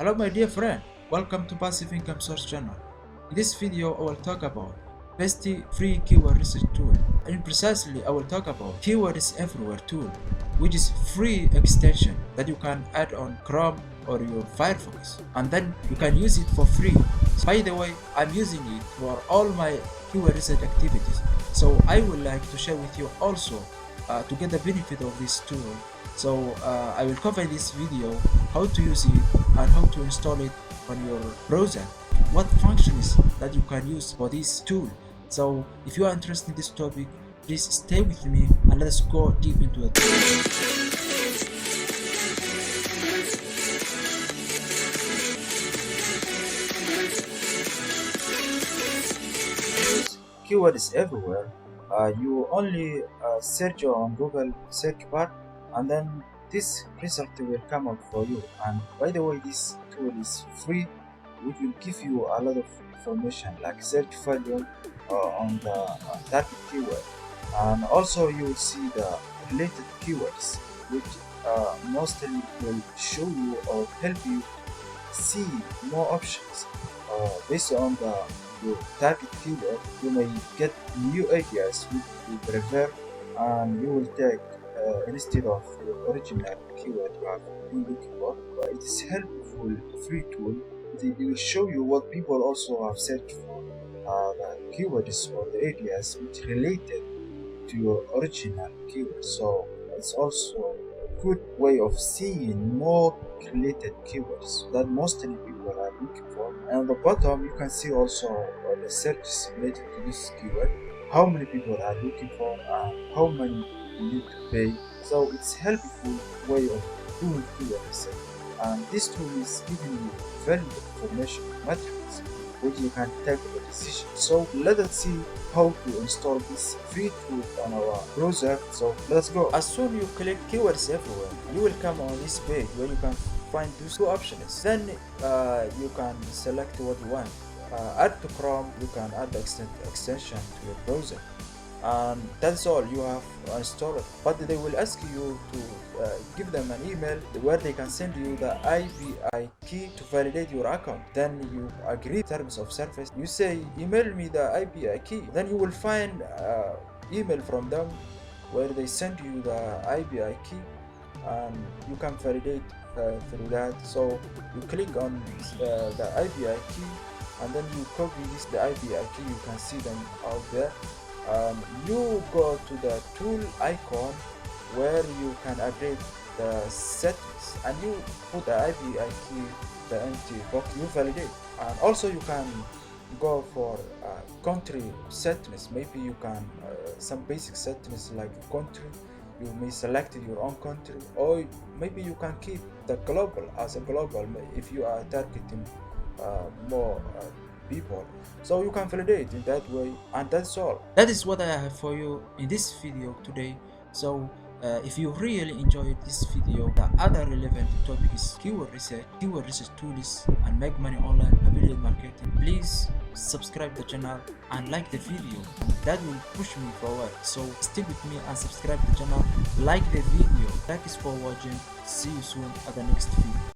Hello my dear friend, welcome to Passive Income Source channel. In this video I will talk about best free keyword research tool, and precisely I will talk about keywords everywhere tool, which is free extension that you can add on Chrome or your Firefox, and then you can use it for free. By the way, I'm using it for all my keyword research activities, so I would like to share with you also to get the benefit of this tool. So I will cover this video how to use it and how to install it on your browser, what functions that you can use for this tool. So if you are interested in this topic, please stay with me and let's go deep into the topic. Keywords everywhere. You only search on Google search bar, and then this result will come out for you. And by the way, this tool is free, which will give you a lot of information like search value on the target keyword, and also you will see the related keywords, which mostly will show you or help you see more options based on your target keyword. You may get new ideas which you prefer, and you will take instead of your original keyword you have been looking for. It is helpful free tool. It will show you what people also have searched for, the keywords or the ideas which related to your original keyword. So it's also a good way of seeing more related keywords that mostly people are looking for. And on the bottom you can see also the searches related to this keyword, how many people are looking for and how many you need to pay. So it's helpful way of doing keyword research, and this tool is giving you valuable information matrix which you can take a decision. So let us see how to install this free tool on our browser. So let's go. As soon you click keywords everywhere, you will come on this page where you can find these two options. Then you can select what you want. Add to Chrome, you can add the extension to your browser, and that's all you have installed. But they will ask you to give them an email where they can send you the IBI key to validate your account. Then you agree terms of service. You say email me the IBI key. Then you will find email from them where they send you the IBI key, and you can validate through that. So you click on the IBI key, and then you copy the IBI key. You can see them out there. You go to the tool icon where you can update the settings, and you put the IBI key, the empty box, you validate. And also you can go for country settings. Maybe you can some basic settings like country, you may select your own country, or maybe you can keep the global as a global if you are targeting more people. So you can validate in that way, and that's all. That is what I have for you in this video today. So if you really enjoyed this video, the other relevant topic is keyword research tools, and make money online affiliate marketing. Please subscribe the channel and like the video. That will push me forward. So stick with me and subscribe the channel, like the video. Thanks for watching. See you soon at the next video.